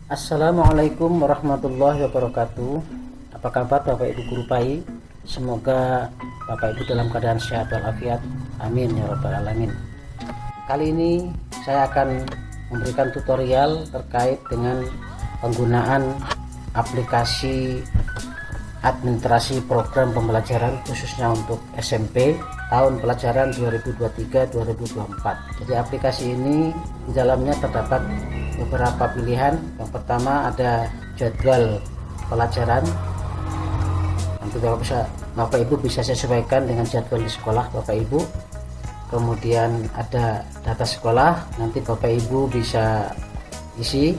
Assalamualaikum warahmatullahi wabarakatuh. Apa kabar Bapak Ibu Guru PAI? Semoga Bapak Ibu dalam keadaan sehat walafiat. Amin ya rabbal alamin. Kali ini saya akan memberikan tutorial terkait dengan penggunaan aplikasi administrasi program pembelajaran khususnya untuk SMP tahun pelajaran 2023-2024. Jadi aplikasi ini di dalamnya terdapat beberapa pilihan. Yang pertama ada jadwal pelajaran. Nanti Bapak Ibu bisa sesuaikan dengan jadwal di sekolah Bapak Ibu. Kemudian ada data sekolah, nanti Bapak Ibu bisa isi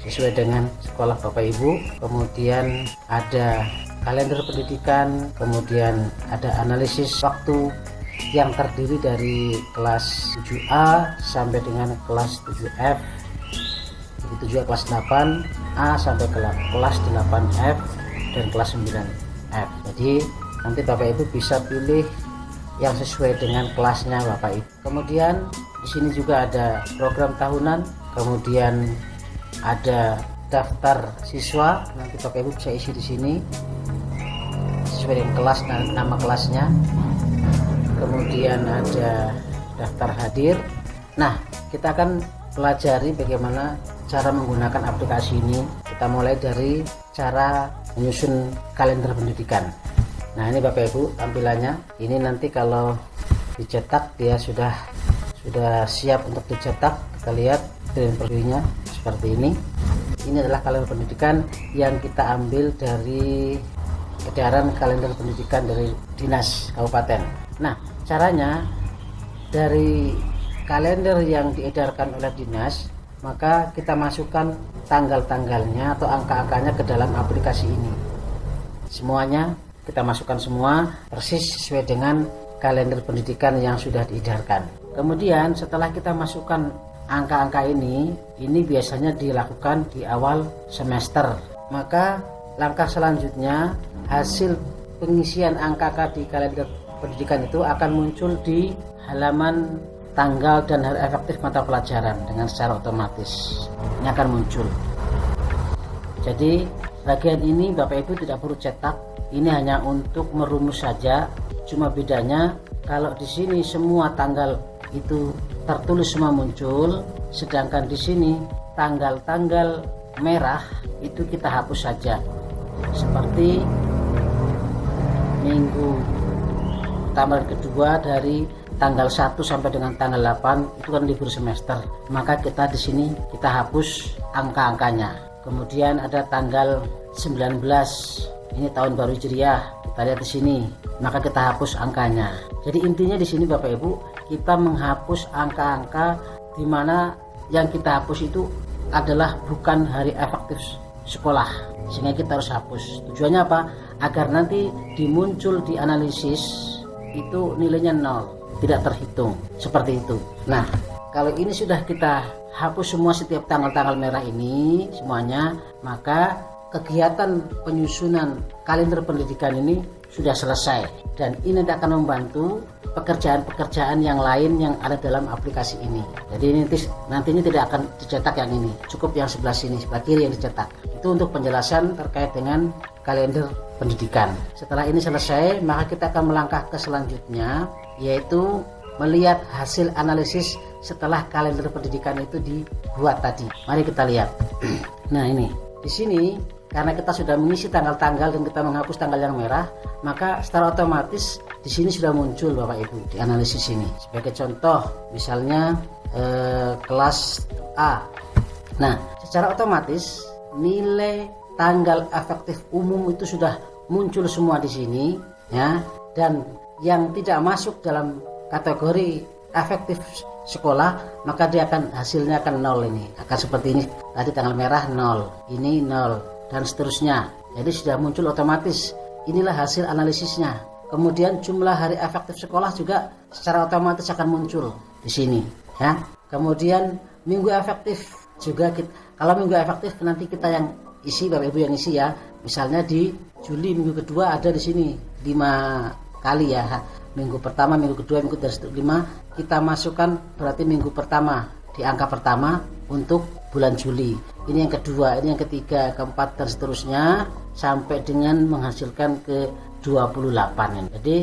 sesuai dengan sekolah Bapak Ibu. Kemudian ada kalender pendidikan, kemudian ada analisis waktu yang terdiri dari kelas 7A sampai dengan kelas 7F, begitu juga kelas 8A sampai kelas 8F dan kelas 9F. Jadi nanti Bapak Ibu bisa pilih yang sesuai dengan kelasnya Bapak Ibu. Kemudian di sini juga ada program tahunan, kemudian ada daftar siswa, nanti Bapak Ibu bisa isi di sini sesuai dengan kelas dan nama kelasnya. Kemudian ada daftar hadir. Nah, kita akan pelajari bagaimana cara menggunakan aplikasi ini. Kita mulai dari cara menyusun kalender pendidikan. Nah, ini Bapak Ibu tampilannya. Ini nanti kalau dicetak dia sudah siap untuk dicetak. Kita lihat screen previewnya seperti ini. Ini adalah kalender pendidikan yang kita ambil dari edaran kalender pendidikan dari Dinas Kabupaten. Nah, caranya dari kalender yang diedarkan oleh Dinas, maka kita masukkan tanggal-tanggalnya atau angka-angkanya ke dalam aplikasi ini. Semuanya kita masukkan semua persis sesuai dengan kalender pendidikan yang sudah diedarkan. Kemudian setelah kita masukkan angka-angka ini biasanya dilakukan di awal semester. Maka langkah selanjutnya hasil pengisian angka-angka di kalender pendidikan itu akan muncul di halaman tanggal dan hari efektif mata pelajaran dengan secara otomatis. Ini akan muncul. Jadi bagian ini Bapak Ibu tidak perlu cetak. Ini hanya untuk merumus saja. Cuma bedanya kalau di sini semua tanggal itu tertulis semua muncul, sedangkan di sini tanggal-tanggal merah itu kita hapus saja. Seperti minggu pertama dan kedua dari tanggal 1 sampai dengan tanggal 8 itu kan libur semester. Maka kita di sini kita hapus angka-angkanya. Kemudian ada tanggal 19, ini tahun baru Hijriah. Kita lihat di sini, maka kita hapus angkanya. Jadi intinya di sini Bapak Ibu, kita menghapus angka-angka di mana yang kita hapus itu adalah bukan hari efektif sekolah, sehingga kita harus hapus. Tujuannya apa? Agar nanti dimuncul di analisis itu nilainya 0, tidak terhitung, seperti itu. Nah, kalau ini sudah kita hapus semua setiap tanggal-tanggal merah ini semuanya, maka kegiatan penyusunan kalender pendidikan ini sudah selesai, dan ini akan membantu pekerjaan-pekerjaan yang lain yang ada dalam aplikasi ini. Jadi ini nantinya tidak akan dicetak yang ini, cukup yang sebelah sini, sebelah kiri yang dicetak. Itu untuk penjelasan terkait dengan kalender pendidikan. Setelah ini selesai, maka kita akan melangkah ke selanjutnya, yaitu melihat hasil analisis setelah kalender pendidikan itu dibuat tadi. Mari kita lihat. Nah, ini di sini karena kita sudah mengisi tanggal-tanggal dan kita menghapus tanggal yang merah, maka secara otomatis di sini sudah muncul Bapak Ibu di analisis ini. Sebagai contoh, misalnya kelas A. Nah, secara otomatis nilai tanggal efektif umum itu sudah muncul semua di sini, ya. Dan yang tidak masuk dalam kategori efektif sekolah, maka dia akan hasilnya akan 0 ini. Akan seperti ini. Tadi tanggal merah 0, ini 0 dan seterusnya. Jadi sudah muncul otomatis. Inilah hasil analisisnya. Kemudian jumlah hari efektif sekolah juga secara otomatis akan muncul di sini, ya. Kemudian minggu efektif juga kalau minggu efektif nanti kita yang isi, Bapak Ibu yang isi ya. Misalnya di Juli minggu kedua ada di sini 5 kali ya. Minggu pertama, minggu kedua, minggu dari 5 kita masukkan berarti minggu pertama di angka pertama untuk bulan Juli. ini yang kedua, ini yang ketiga, keempat, dan seterusnya sampai dengan menghasilkan ke 28. Jadi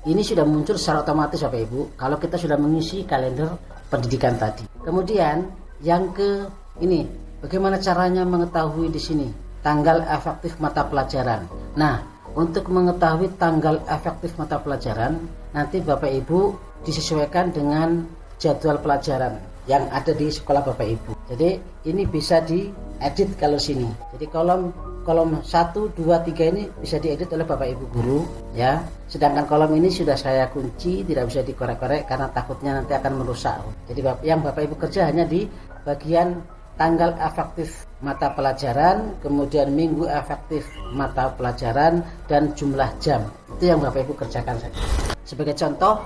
ini sudah muncul secara otomatis Bapak Ibu kalau kita sudah mengisi kalender pendidikan tadi. Kemudian yang ke ini, bagaimana caranya mengetahui di sini tanggal efektif mata pelajaran. Nah, untuk mengetahui tanggal efektif mata pelajaran, nanti Bapak Ibu disesuaikan dengan jadwal pelajaran yang ada di sekolah Bapak Ibu. Jadi ini bisa diedit kalau sini. Jadi kolom 1, 2, 3 ini bisa diedit oleh Bapak Ibu guru ya. Sedangkan kolom ini sudah saya kunci, tidak bisa dikorek-korek karena takutnya nanti akan merusak. Jadi yang Bapak Ibu kerja hanya di bagian tanggal efektif mata pelajaran, kemudian minggu efektif mata pelajaran, dan jumlah jam. Itu yang Bapak Ibu kerjakan saja. Sebagai contoh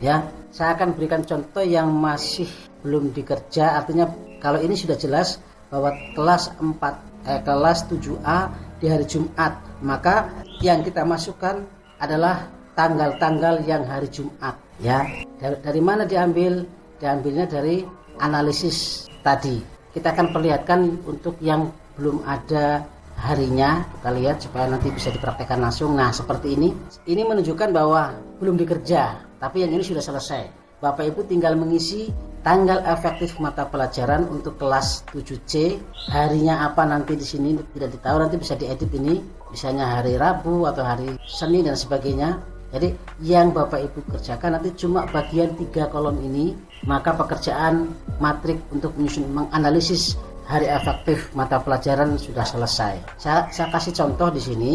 ya, saya akan berikan contoh yang masih belum dikerja. Artinya kalau ini sudah jelas bahwa kelas 7A di hari Jumat, maka yang kita masukkan adalah tanggal-tanggal yang hari Jumat ya. Dari mana diambil? Diambilnya dari analisis tadi. Kita akan perlihatkan untuk yang belum ada harinya, kita lihat supaya nanti bisa dipraktekkan langsung. Nah, seperti ini. Ini menunjukkan bahwa belum dikerja, tapi yang ini sudah selesai. Bapak Ibu tinggal mengisi tanggal efektif mata pelajaran untuk kelas 7C. Harinya apa nanti di sini tidak ditahu, nanti bisa diedit ini, misalnya hari Rabu atau hari Senin dan sebagainya. Jadi yang Bapak Ibu kerjakan nanti cuma bagian 3 kolom ini, maka pekerjaan matrik untuk menyusun menganalisis hari efektif mata pelajaran sudah selesai. Saya kasih contoh di sini.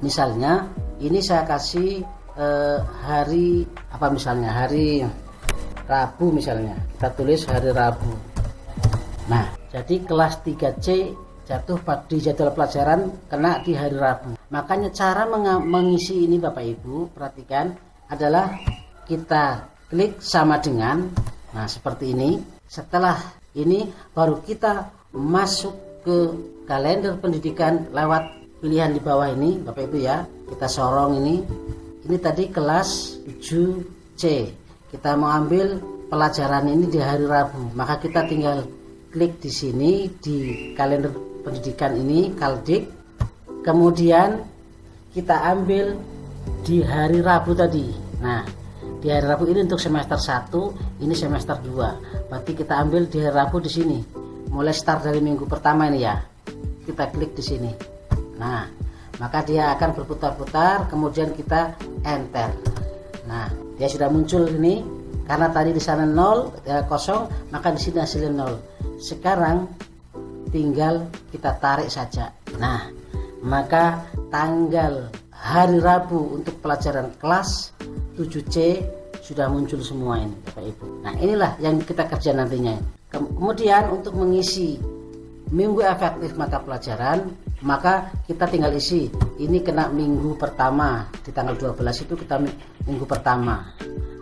Misalnya ini saya kasih hari apa, misalnya hari Rabu, misalnya kita tulis hari Rabu. Nah, jadi kelas 3C jatuh pada jadwal pelajaran kena di hari Rabu. Makanya cara mengisi ini Bapak Ibu perhatikan adalah kita klik sama dengan, nah seperti ini. Setelah ini baru kita masuk ke kalender pendidikan lewat pilihan di bawah ini Bapak Ibu ya. Kita sorong ini tadi kelas 7C. Kita mau ambil pelajaran ini di hari Rabu, maka kita tinggal klik di sini di kalender pendidikan ini, Kaldik. Kemudian kita ambil di hari Rabu tadi. Nah, di hari Rabu ini untuk semester 1, ini semester 2. Berarti kita ambil di hari Rabu di sini. Mulai start dari minggu pertama ini ya. Kita klik di sini. Nah, maka dia akan berputar-putar, kemudian kita enter. Nah, dia sudah muncul ini karena tadi di sana 0 kosong, maka di sini hasilnya 0. Sekarang tinggal kita tarik saja. Nah, maka tanggal hari Rabu untuk pelajaran kelas 7C sudah muncul semua ini Bapak Ibu. Nah, inilah yang kita kerja nantinya. Kemudian untuk mengisi minggu efektif mata pelajaran, maka kita tinggal isi ini kena minggu pertama, di tanggal 12 itu kita minggu pertama.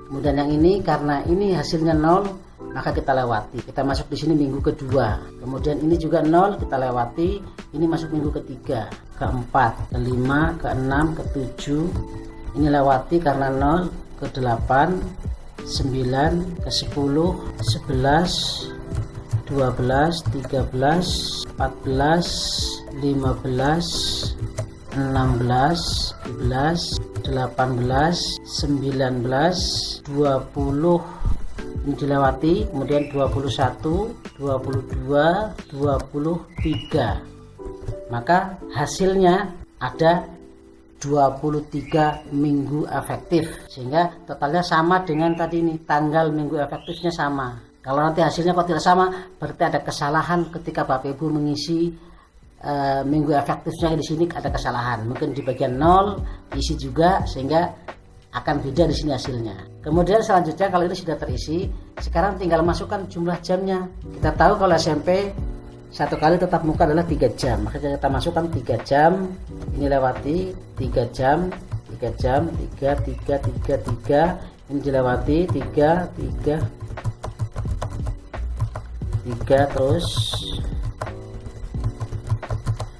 Kemudian yang ini karena ini hasilnya 0, maka kita lewati. Kita masuk di sini minggu kedua. Kemudian ini juga 0, kita lewati. Ini masuk minggu ketiga, keempat, kelima, keenam, ketujuh. Ini lewati karena 0, ke-8, 9, ke-10, 11, 12, 13, 14, 15, 16, 17, 18, 19, 20 ini dilewati, kemudian 21, 22, 23. Maka hasilnya ada 23 minggu efektif, sehingga totalnya sama dengan tadi ini, tanggal minggu efektifnya sama. Kalau nanti hasilnya kok tidak sama, berarti ada kesalahan ketika Bapak Ibu mengisi minggu efektifnya. Di sini ada kesalahan, mungkin di bagian 0 diisi juga, sehingga akan beda di sini hasilnya. Kemudian selanjutnya kalau ini sudah terisi, sekarang tinggal masukkan jumlah jamnya. Kita tahu kalau SMP satu kali tetap muka adalah 3 jam, maka kita masukkan 3 jam. Ini lewati 3 jam, 3 jam, 3, 3, 3, 3. Ini dilewati 3, 3, 3 terus.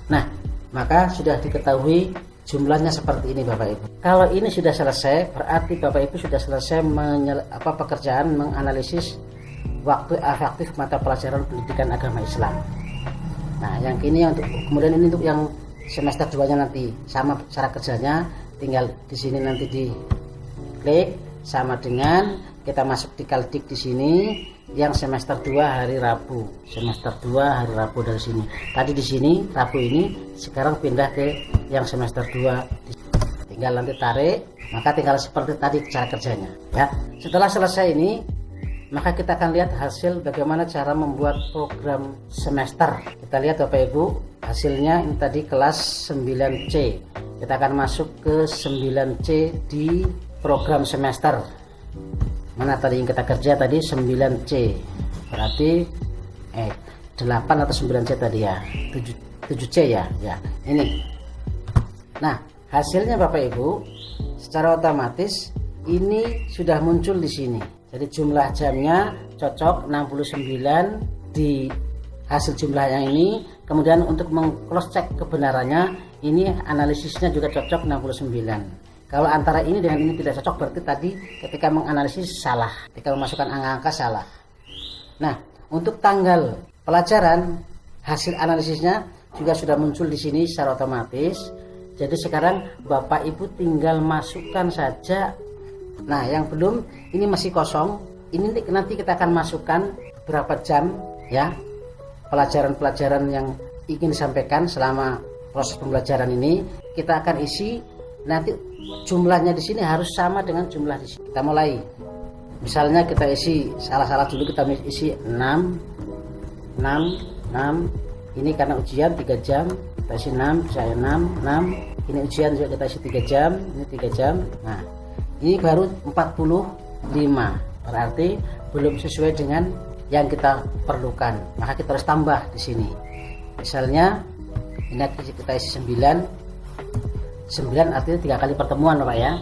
Nah, maka sudah diketahui jumlahnya seperti ini Bapak Ibu. Kalau ini sudah selesai, berarti Bapak Ibu sudah selesai pekerjaan menganalisis waktu efektif mata pelajaran pendidikan agama Islam. Nah yang ini untuk kemudian ini untuk yang semester 2 nya nanti sama cara kerjanya, tinggal di sini nanti di klik sama dengan kita masuk di Kaldik di sini yang semester 2 hari Rabu. Semester 2 hari Rabu dari sini. Tadi di sini Rabu ini, sekarang pindah ke yang semester 2. Tinggal nanti tarik, maka tinggal seperti tadi cara kerjanya ya. Setelah selesai ini, maka kita akan lihat hasil bagaimana cara membuat program semester. Kita lihat Bapak Ibu, hasilnya ini tadi kelas 9C. Kita akan masuk ke 9C di program semester. Mana tadi yang kita kerja tadi 9C, berarti 8 atau 9C tadi ya, 7C ya ini. Nah hasilnya Bapak Ibu secara otomatis ini sudah muncul di sini. Jadi jumlah jamnya cocok 69 di hasil jumlah yang ini. Kemudian untuk meng-cross check kebenarannya, ini analisisnya juga cocok 69. Kalau antara ini dengan ini tidak cocok, berarti tadi ketika menganalisis salah, ketika memasukkan angka-angka salah. Nah, untuk tanggal pelajaran, hasil analisisnya juga sudah muncul di sini secara otomatis. Jadi sekarang Bapak Ibu tinggal masukkan saja. Nah, yang belum ini masih kosong. Ini nanti kita akan masukkan berapa jam ya pelajaran-pelajaran yang ingin disampaikan selama proses pembelajaran ini. Kita akan isi nanti jumlahnya di sini harus sama dengan jumlah di sini. Kita mulai. Misalnya kita isi salah-salah dulu, kita isi 6. Ini karena ujian 3 jam, kita isi 6, saya 6. Ini ujian juga kita isi 3 jam, ini 3 jam. Nah, ini baru 45. Berarti belum sesuai dengan yang kita perlukan. Maka kita harus tambah di sini. Misalnya ini kita isi 9 artinya 3 kali pertemuan Pak ya.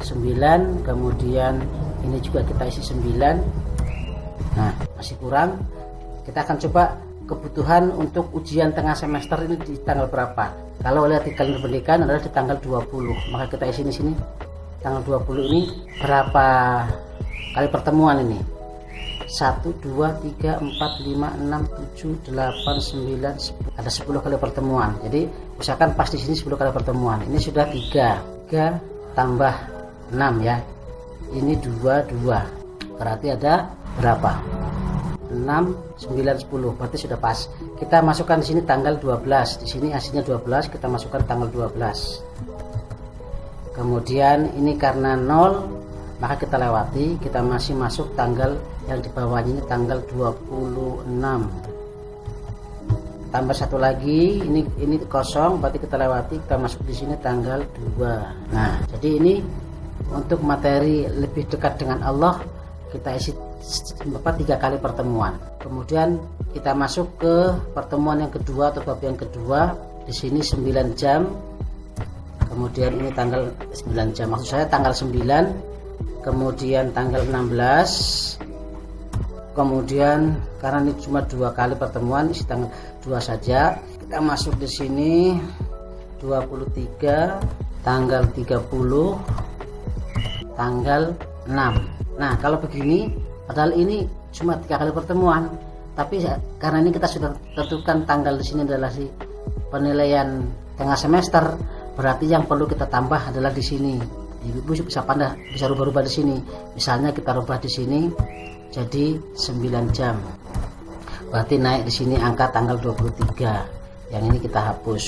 9, kemudian ini juga kita isi 9. Nah masih kurang. Kita akan coba kebutuhan untuk ujian tengah semester ini di tanggal berapa. Kalau lihat di kalender pendidikan adalah di tanggal 20. Maka kita isi di sini tanggal 20 ini berapa kali pertemuan ini. 1, 2, 3, 4, 5, 6, 7, 8, 9, 10. Ada 10 kali pertemuan. Jadi usahakan pas di sini 10 kali pertemuan. Ini sudah 3 tambah 6 ya. Ini 2. Berarti ada berapa? 6, 9, 10. Berarti sudah pas. Kita masukkan di sini tanggal 12. Di sini hasilnya 12, kita masukkan tanggal 12. Kemudian ini karena 0, maka kita lewati, kita masih masuk tanggal yang di bawahnya ini tanggal 26. Tambah 1 lagi, ini kosong, berarti kita lewati, kita masuk di sini tanggal 2. Nah, jadi ini untuk materi lebih dekat dengan Allah, kita isi 3 kali pertemuan. Kemudian kita masuk ke pertemuan yang kedua atau bab yang kedua. Di sini 9 jam. Kemudian ini tanggal 9 jam. Maksud saya tanggal 9. Kemudian tanggal 16. Kemudian karena ini cuma 2 kali pertemuan, isi tanggal 2 saja. Kita masuk di sini 23, tanggal 30, tanggal 6. Nah, kalau begini padahal ini cuma 3 kali pertemuan, tapi karena ini kita sudah tentukan tanggal di sini adalah si penilaian tengah semester, berarti yang perlu kita tambah adalah di sini. Ibu bisa pandai, bisa rubah-rubah di sini. Misalnya kita rubah di sini jadi 9 jam. Berarti naik di sini angka tanggal 23. Yang ini kita hapus.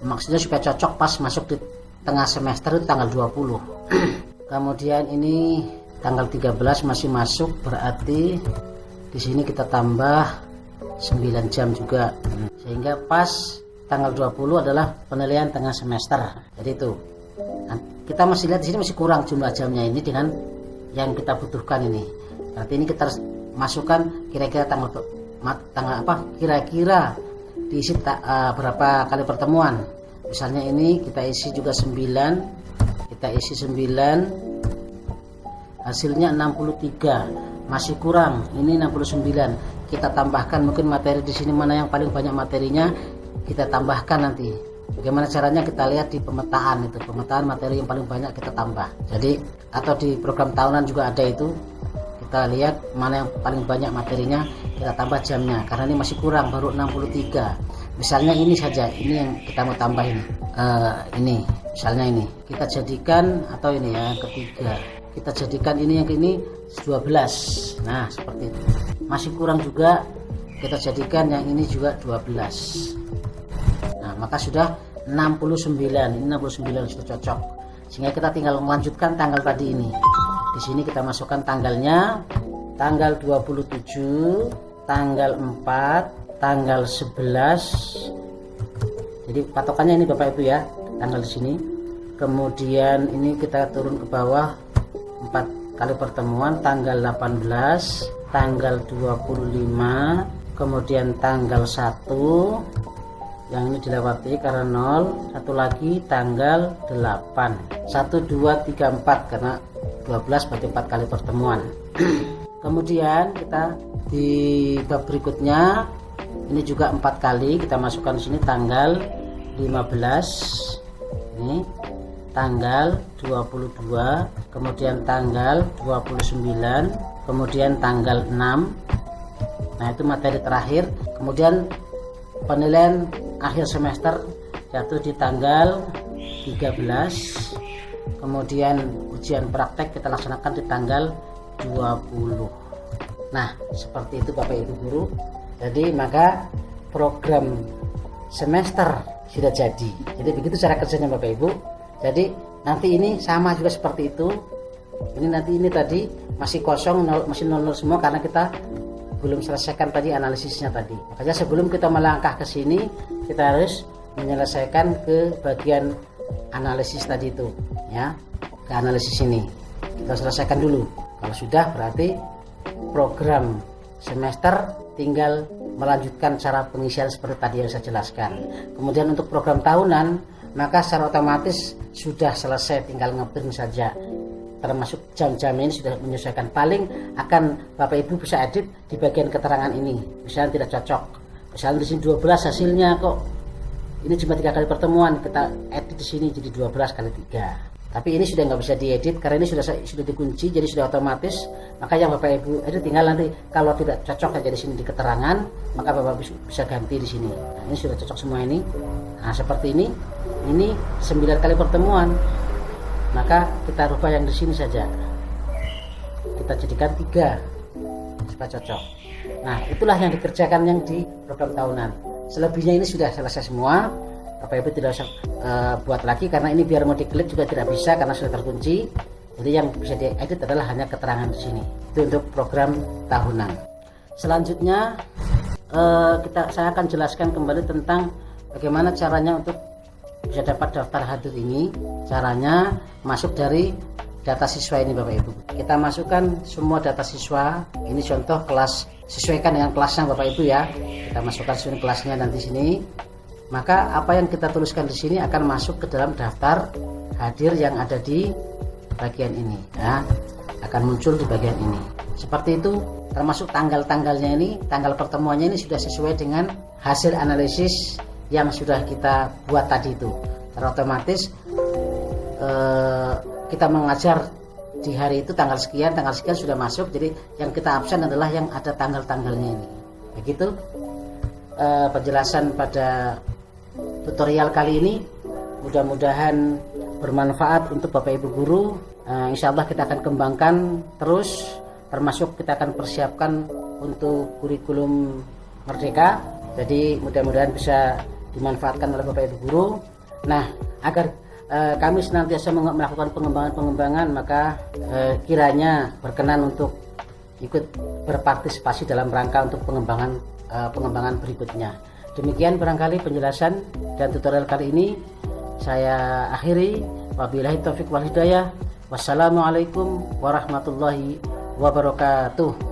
Maksudnya supaya cocok pas masuk di tengah semester itu tanggal 20. Kemudian ini tanggal 13 masih masuk, berarti di sini kita tambah 9 jam juga. Sehingga pas tanggal 20 adalah penilaian tengah semester. Jadi itu. Nah, kita masih lihat di sini masih kurang jumlah jamnya ini dengan yang kita butuhkan ini. Berarti ini kita harus masukkan kira-kira tanggal apa? Kira-kira diisi berapa kali pertemuan. Misalnya ini kita isi juga 9. Kita isi 9. Hasilnya 63. Masih kurang. Ini 69. Kita tambahkan mungkin materi di sini mana yang paling banyak materinya, kita tambahkan nanti. Bagaimana caranya kita lihat di pemetaan itu, pemetaan materi yang paling banyak kita tambah. Jadi atau di program tahunan juga ada itu, kita lihat mana yang paling banyak materinya, kita tambah jamnya. Karena ini masih kurang, baru 63. Misalnya ini saja, ini yang kita mau tambah ini. Ini misalnya ini kita jadikan, atau ini ya ketiga kita jadikan ini, yang ini 12. Nah seperti itu. Masih kurang juga, kita jadikan yang ini juga 12. Nah maka sudah 69. Ini 69 sudah cocok, sehingga kita tinggal melanjutkan tanggal tadi ini. Di sini kita masukkan tanggalnya, tanggal 27, tanggal 4, tanggal 11. Jadi patokannya ini Bapak Ibu ya, tanggal di sini. Kemudian ini kita turun ke bawah 4 kali pertemuan, tanggal 18, tanggal 25, kemudian tanggal 1 yang ini dilewati karena 0, satu lagi tanggal 8, 1, 2, 3, 4 karena 12 berarti 4 kali pertemuan. Kemudian kita di bab berikutnya ini juga 4 kali kita masukkan di sini, tanggal 15, ini tanggal 22, kemudian tanggal 29, kemudian tanggal 6. Nah itu materi terakhir. Kemudian penilaian akhir semester jatuh di tanggal 13, kemudian ujian praktek kita laksanakan di tanggal 20. Nah seperti itu Bapak Ibu guru. Jadi maka program semester sudah jadi. Jadi begitu cara kerjanya Bapak Ibu. Jadi nanti ini sama juga seperti itu. Ini nanti ini tadi masih kosong, masih 00 semua karena kita belum selesaikan tadi analisisnya tadi. Makanya sebelum kita melangkah ke sini, kita harus menyelesaikan ke bagian analisis tadi itu, ya. Ke analisis ini kita selesaikan dulu. Kalau sudah berarti program semester tinggal melanjutkan cara pengisian seperti tadi yang saya jelaskan. Kemudian untuk program tahunan, maka secara otomatis sudah selesai, tinggal ngeprint saja. Termasuk jam-jam ini sudah menyesuaikan. Paling akan Bapak Ibu bisa edit di bagian keterangan ini. Misalnya tidak cocok, misalnya di sini 12 hasilnya kok ini cuma 3 kali pertemuan, kita edit di sini jadi 12 kali 3. Tapi ini sudah nggak bisa diedit karena ini sudah dikunci, jadi sudah otomatis. Maka yang Bapak Ibu edit tinggal nanti kalau tidak cocok aja di sini di keterangan, maka Bapak bisa ganti di sini. Nah, ini sudah cocok semua ini. Nah seperti ini 9 kali pertemuan. Maka kita rubah yang di sini saja, kita jadikan 3 supaya cocok. Nah itulah yang dikerjakan yang di program tahunan. Selebihnya ini sudah selesai semua. Bapak Ibu tidak usah buat lagi karena ini biar mau diklik juga tidak bisa karena sudah terkunci. Jadi yang bisa diedit adalah hanya keterangan di sini. Itu untuk program tahunan. Selanjutnya saya akan jelaskan kembali tentang bagaimana caranya untuk bisa dapat daftar hadir ini. Caranya masuk dari data siswa ini Bapak Ibu. Kita masukkan semua data siswa. Ini contoh kelas, sesuaikan dengan kelasnya Bapak Ibu ya. Kita masukkan sini kelasnya nanti sini. Maka apa yang kita tuliskan di sini akan masuk ke dalam daftar hadir yang ada di bagian ini. Ya, akan muncul di bagian ini. Seperti itu. Termasuk tanggal-tanggalnya ini, tanggal pertemuannya ini sudah sesuai dengan hasil analisis yang sudah kita buat tadi itu. Secara otomatis kita mengajar di hari itu tanggal sekian sudah masuk. Jadi yang kita absen adalah yang ada tanggal-tanggalnya ini. Begitu penjelasan pada tutorial kali ini. Mudah-mudahan bermanfaat untuk Bapak Ibu guru. Insya Allah kita akan kembangkan terus, termasuk kita akan persiapkan untuk kurikulum Merdeka. Jadi mudah-mudahan bisa dimanfaatkan oleh Bapak Ibu guru. Nah, agar kami senantiasa melakukan pengembangan-pengembangan, maka kiranya berkenan untuk ikut berpartisipasi dalam rangka untuk pengembangan berikutnya. Demikian barangkali penjelasan dan tutorial kali ini saya akhiri. Wabillahi taufiq wal hidayah. Wassalamualaikum warahmatullahi wabarakatuh.